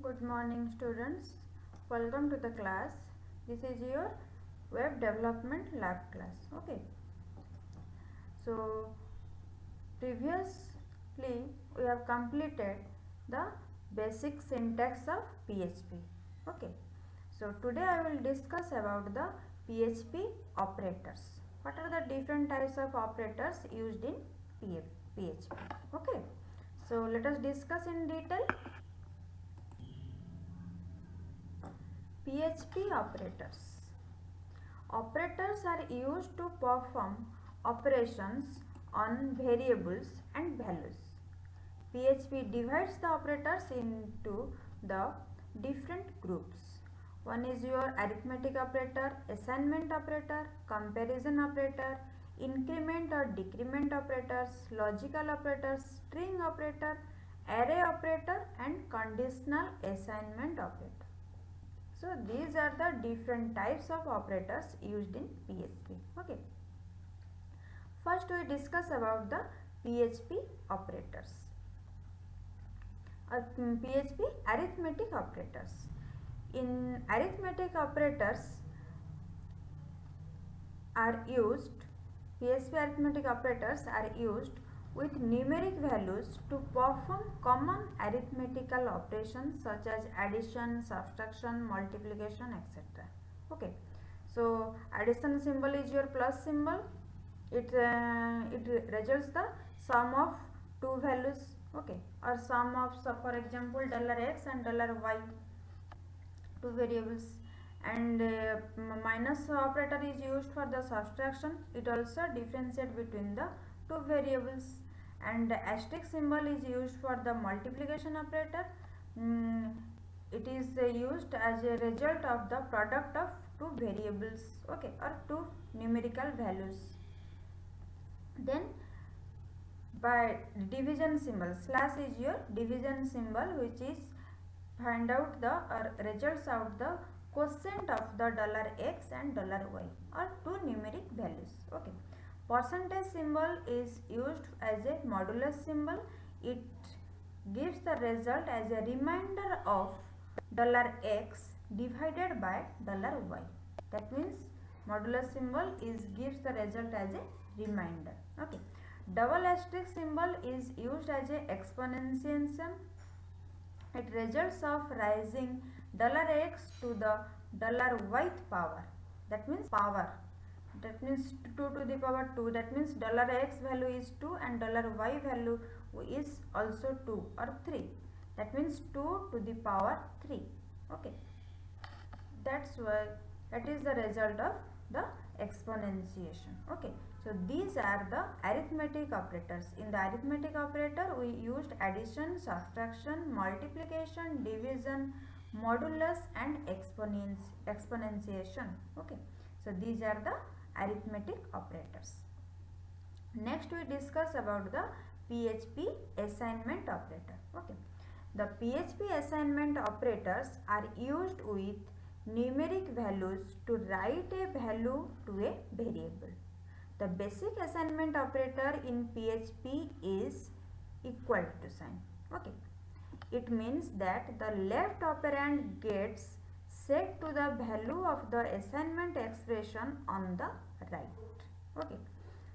Good morning students. Welcome to the class. This is your web development lab class. Okay. So previously we have completed the basic syntax of PHP. Okay. So today I will discuss about the PHP operators. What are the different types of operators used in PHP? Okay. So let us discuss in detail. PHP operators. Operators are used to perform operations on variables and values. PHP divides the operators into the different groups. One is your arithmetic operator, assignment operator, comparison operator, increment or decrement operators, logical operators, string operator, array operator and conditional assignment operator. So these are the different types of operators used in PHP. Okay. First we discuss about the PHP operators. PHP arithmetic operators. In arithmetic operators are used, PHP arithmetic operators are used with numeric values to perform common arithmetical operations such as addition, subtraction, multiplication, etc. Okay. So addition symbol is your plus symbol. It results the sum of two values. Okay. Or sum of, so for example, $x and $y, two variables. And minus operator is used for the subtraction. It also differentiates between the two variables. And the asterisk symbol is used for the multiplication operator. It is used as a result of the product of two variables, okay, or two numerical values. Then by division symbol, slash is your division symbol, which is find out the results out the quotient of the $x and $y or two numeric values. Okay. Percentage symbol is used as a modulus symbol. It gives the result as a remainder of $x divided by $y. That means modulus symbol gives the result as a remainder. Okay. Double asterisk symbol is used as a exponentiation. It results of rising $x to the $yth power. That means power. That means 2 to the power 2. That means $x value is 2 and $y value is also 2 or 3. That means 2 to the power 3. Okay. That's why that is the result of the exponentiation. Okay. So these are the arithmetic operators. In the arithmetic operator we used addition, subtraction, multiplication, division, modulus and exponentiation. Okay. So these are the arithmetic operators. Next we discuss about the PHP assignment operator. Okay. The PHP assignment operators are used with numeric values to write a value to a variable. The basic assignment operator in PHP is equal to sign. Okay. It means that the left operand gets set to the value of the assignment expression on the right. Okay.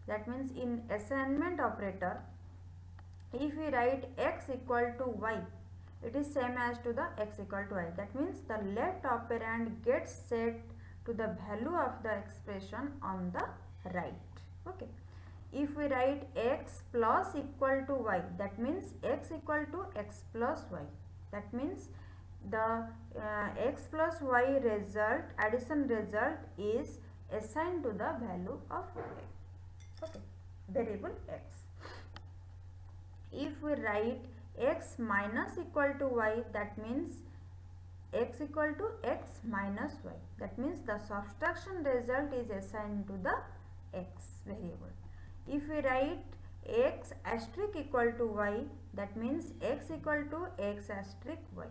That means in assignment operator, if we write x equal to y, it is same as to the x equal to y. That means the left operand gets set to the value of the expression on the right. Okay. If we write x plus equal to y, that means x equal to x plus y. That means the x plus y result, addition result is assigned to the value of y. Okay. Variable x. If we write x minus equal to y, that means x equal to x minus y. That means the subtraction result is assigned to the x variable. If we write x asterisk equal to y, that means x equal to x asterisk y.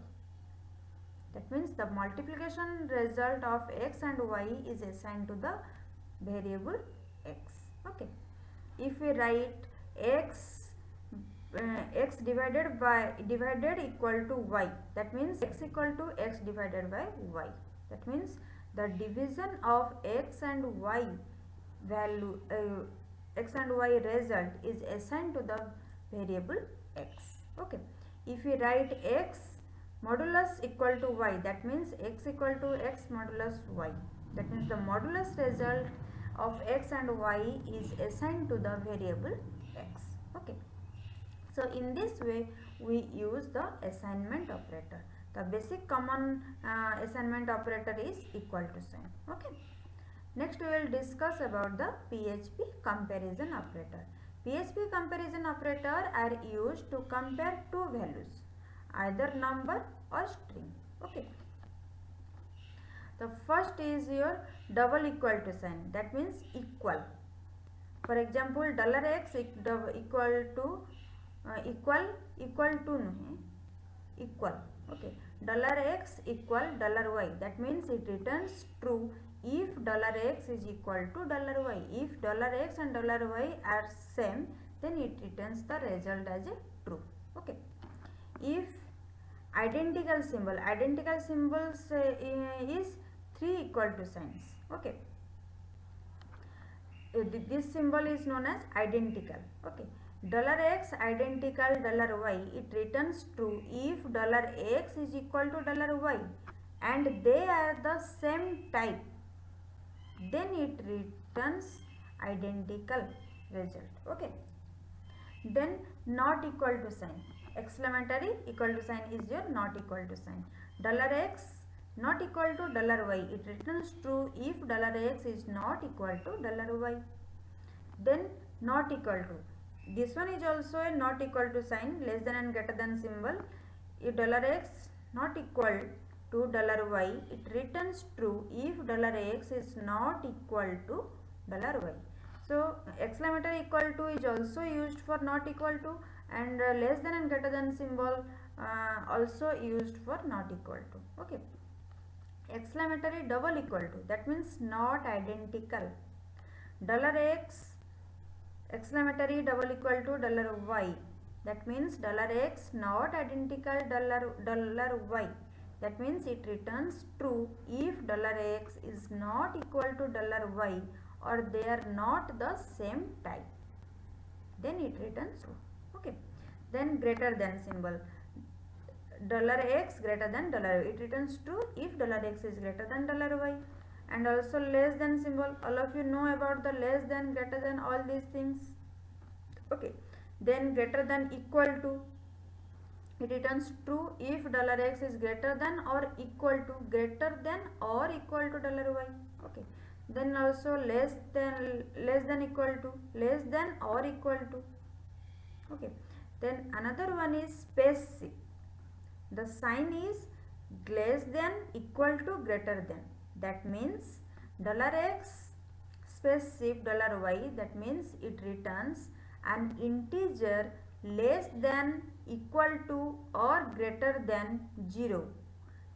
That means the multiplication result of x and y is assigned to the variable x. Okay. If we write x x divided equal to y, that means x equal to x divided by y. That means the division of x and y value, x and y result is assigned to the variable x. Okay, if we write x modulus equal to y, that means x equal to x modulus y, that means the modulus result of x and y is assigned to the variable x. Okay, so in this way we use the assignment operator. The basic common assignment operator is equal to sign. Okay, next we will discuss about the PHP comparison operator. PHP comparison operator are used to compare two values, either number or string. Okay, the first is your double equal to sign, that means equal. For example, $x equal to equal to नहीं equal. Okay, $x equal $y, that means it returns true if $x is equal to $y. If $x and $y are same, then it returns the result as a true. Okay, if identical symbols is three equal to signs. Okay, this symbol is known as identical. Okay, $x identical $y, it returns true if $x is equal to $y and they are the same type, then it returns identical result. Okay, then not equal to sign, exclamatory equal to sign is your not equal to sign. $x not equal to $y, it returns true if $x is not equal to $y. Then not equal to, this one is also a not equal to sign, less than and greater than symbol. If $x not equal to $y, it returns true if $x is not equal to $y. So exclamatory equal to is also used for not equal to, and less than and greater than symbol also used for not equal to. Okay, exclamatory double equal to, that means not identical. $x exclamatory double equal to $y, that means $x not identical $y, that means it returns true if $x is not equal to $y or they are not the same type, then it returns true. Okay, then greater than symbol, $x greater than $y, it returns true if $x is greater than $y. And also less than symbol, all of you know about the less than, greater than, all these things. Okay, then greater than equal to, it returns true if $x is greater than or equal to $y. Okay, then also less than equal to, less than or equal to. Okay, then another one is space shift. The sign is less than equal to greater than, that means $x space shift $y, that means it returns an integer less than equal to or greater than 0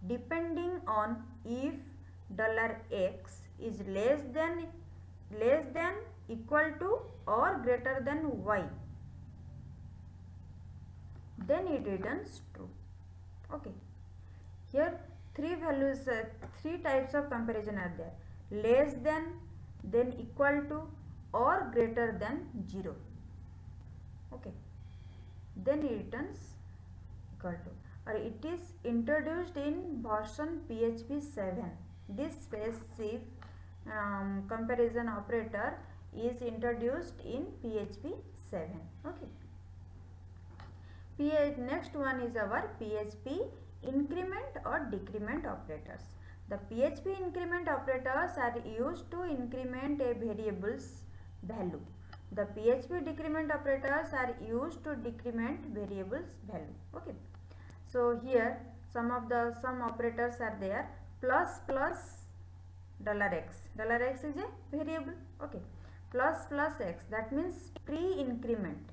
depending on if $x is less than equal to or greater than y, then it returns true. Okay, here three values, three types of comparison are there: less than, then equal to, or greater than 0. Okay, then it returns equal to, or it is introduced in version PHP 7. This space shift comparison operator is introduced in PHP 7. Okay, next one is our PHP increment or decrement operators. The PHP increment operators are used to increment a variable's value. The PHP decrement operators are used to decrement variable's value. Okay, so here some operators are there. Plus $x is a variable. Okay, plus x, that means pre-increment,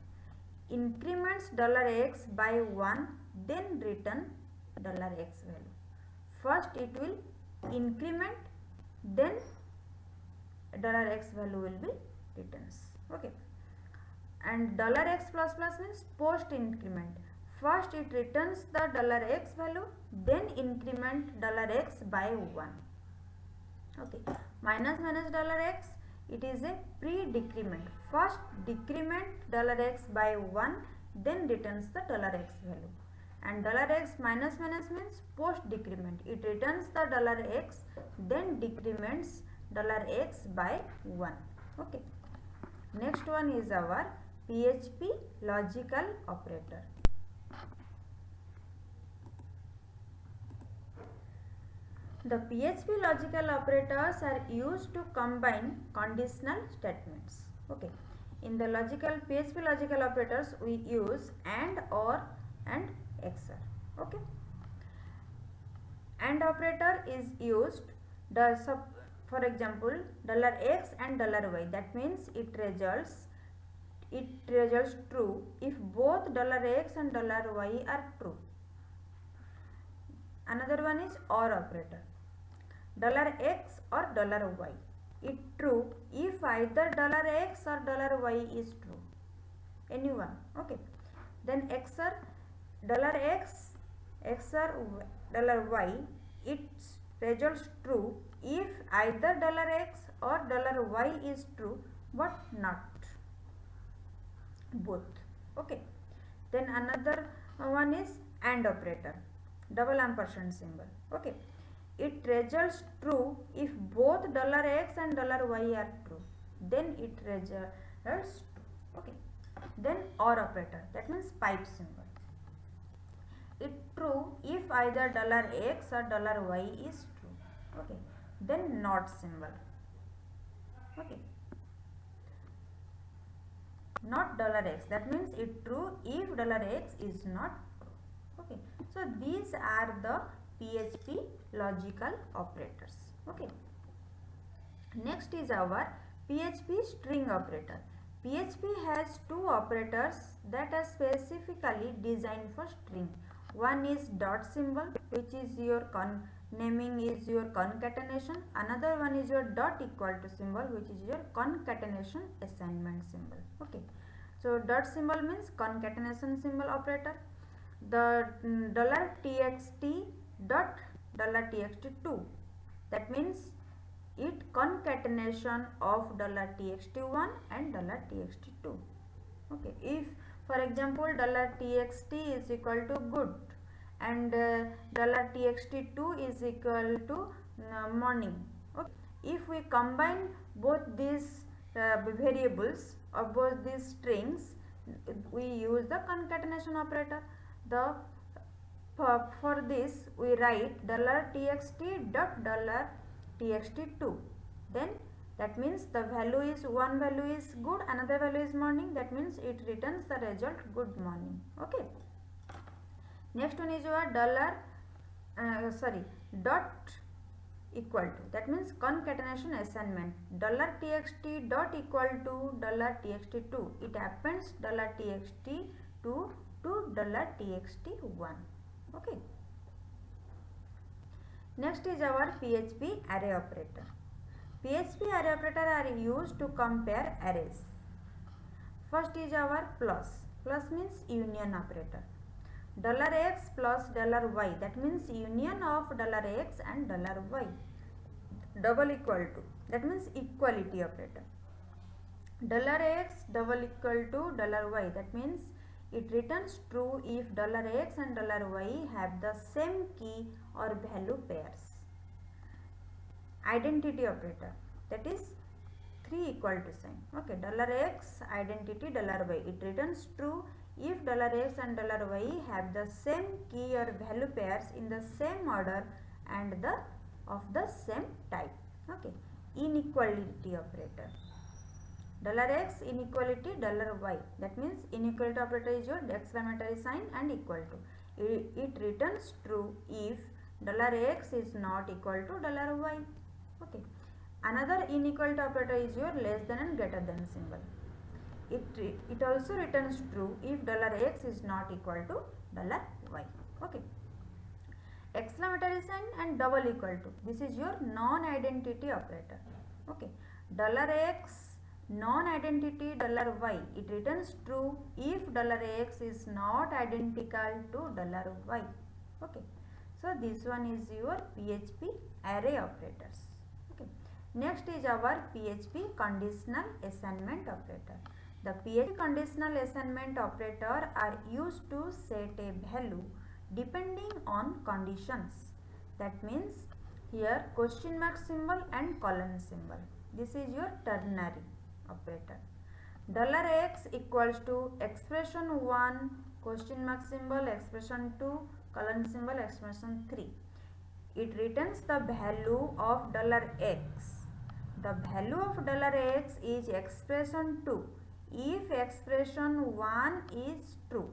increments $x by 1, then return $x value. First it will increment, then $x value will be returns. Okay, And $x plus plus means post increment. First it returns the $x value, then increment $x by 1. Okay, minus minus $x, it is a pre-decrement. First decrement $x by 1, then returns the $x value. And $x minus minus means post decrement. It returns the $x, then decrements $x by 1. Okay. Next one is our PHP logical operator. The PHP logical operators are used to combine conditional statements. Okay. In the PHP logical operators, we use AND, OR, and XOR. Okay. AND operator is used for example $x and $y. That means it results true if both $x and $y are true. Another one is OR operator. $x or $y. It true if either $x or $y is true. Anyone. Okay. Then XOR $x XOR $y. It results true if either $x or $y is true but not both. Okay. Then another one is AND operator. Double ampersand symbol. Okay. It results true if both $x and $y are true. Then it results true. Okay. Then OR operator. That means pipe symbol. It true if either $x or $y is true. Okay. Then NOT symbol. Okay. Not $x. That means it true if $x is not true. Okay. So these are the PHP logical operators. Okay. Next is our PHP string operator. PHP has two operators that are specifically designed for string. One is dot symbol, which is your naming is your concatenation. Another one is your dot equal to symbol, which is your concatenation assignment symbol. Okay. So dot symbol means concatenation symbol operator. The $txt dot $txt2, that means it concatenation of $txt1 and $txt2. Okay. If for example $txt is equal to good and $txt2 is equal to morning. Okay. If we combine both these variables or both these strings, we use the concatenation operator. For this we write $txt dot $txt2. Then that means the value is one value is good, another value is morning. That means it returns the result good morning. Okay. Next one is your dot equal to. That means concatenation assignment. $txt dot equal to $txt2. It appends $txt2 to $txt1. Okay. Next is our PHP array operator. PHP array operator are used to compare arrays. First is our plus. Plus means union operator. $x plus $y. That means union of $x and $y. Double equal to. That means equality operator. $x double equal to $y. That means it returns true if $x and $y have the same key or value pairs. Identity operator. That is 3 equal to sign. Okay. $x identity $y. It returns true if $x and $y have the same key or value pairs in the same order and of the same type. Okay. Inequality operator. $x inequality $y. That means inequality operator is your exclamatory sign and equal to. It returns true if $x is not equal to $y. Okay. Another inequality operator is your less than and greater than symbol. It also returns true if $x is not equal to $y. Okay. Exclamatory sign and double equal to. This is your non-identity operator. Okay. $x non-identity $y, it returns true if $x is not identical to $y. Okay, so this one is your PHP array operators. Okay, next is our PHP conditional assignment operator. The PHP conditional assignment operator are used to set a value depending on conditions. That means here question mark symbol and colon symbol. This is your ternary operator. $x equals to expression 1 question mark symbol, expression 2 colon symbol, expression 3. It returns the value of $x. The value of $x is expression 2 if expression 1 is true.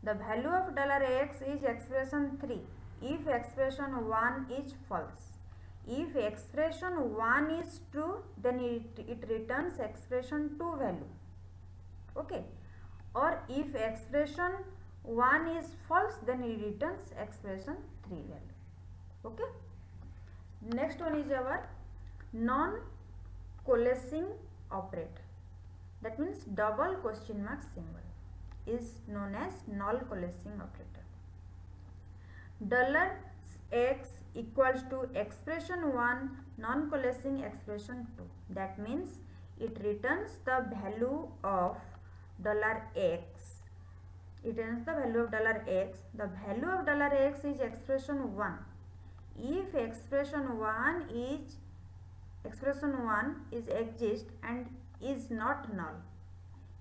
The value of $x is expression 3 if expression 1 is false. If expression 1 is true, then it returns expression 2 value. Okay, or if expression 1 is false, then it returns expression 3 value. Okay, next one is our non-coalescing operator. That means double question mark symbol is known as non-coalescing operator. $x equals to expression 1 non-coalescing expression 2. That means it returns the value of $x. It returns the value of $x. The value of $x is expression 1. If expression 1 is exist and is not null.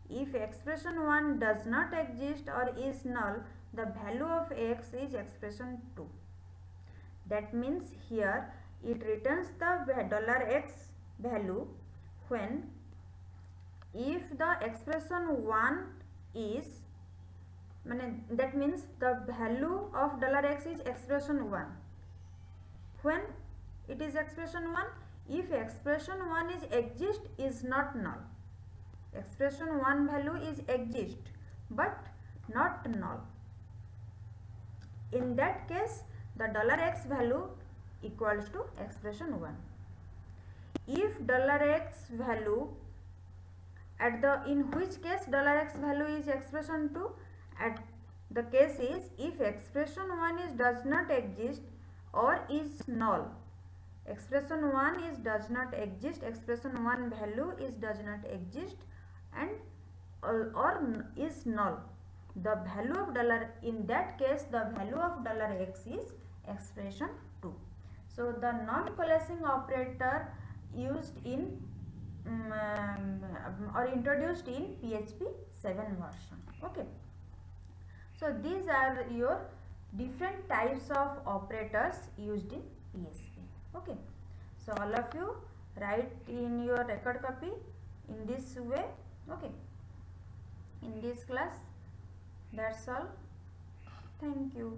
If expression 1 does not exist or is null, the value of x is expression 2. That means here it returns the $x value when if the expression 1 is, that means the value of $x is expression 1. When it is expression 1, if expression 1 is exist is not null. Expression 1 value is exist but not null. In that case, the $x value equals to expression 1. If $x value in which case $x value is expression 2, at the case is if expression 1 is does not exist or is null. Expression 1 is does not exist, expression 1 value is does not exist and or is null. The value of in that case the value of $x is expression 2. So the non-coalescing operator used in or introduced in PHP 7 version. Okay, so these are your different types of operators used in PHP. Okay, so all of you write in your record copy in this way. Okay, in this class. That's all. Thank you.